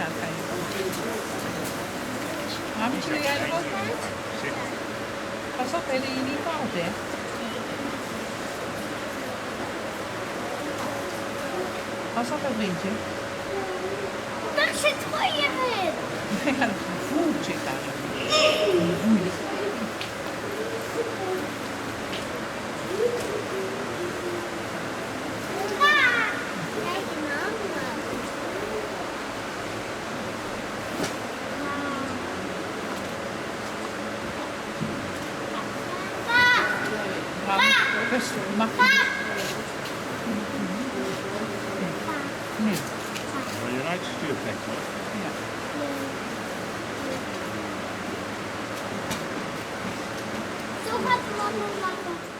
kant kan je doen. Maar misschien doe jij er ook uit? Pas op, hè, dat je niet valt, hè. Pas op het windje. Daar zit gooien in. Ja, dat voelt zit daar zo. Kijk een andere. Maar rustig, mag je. Nee. Maar je rijdt stuurplek, hoor. Ja. Zo gaat de man nog maken.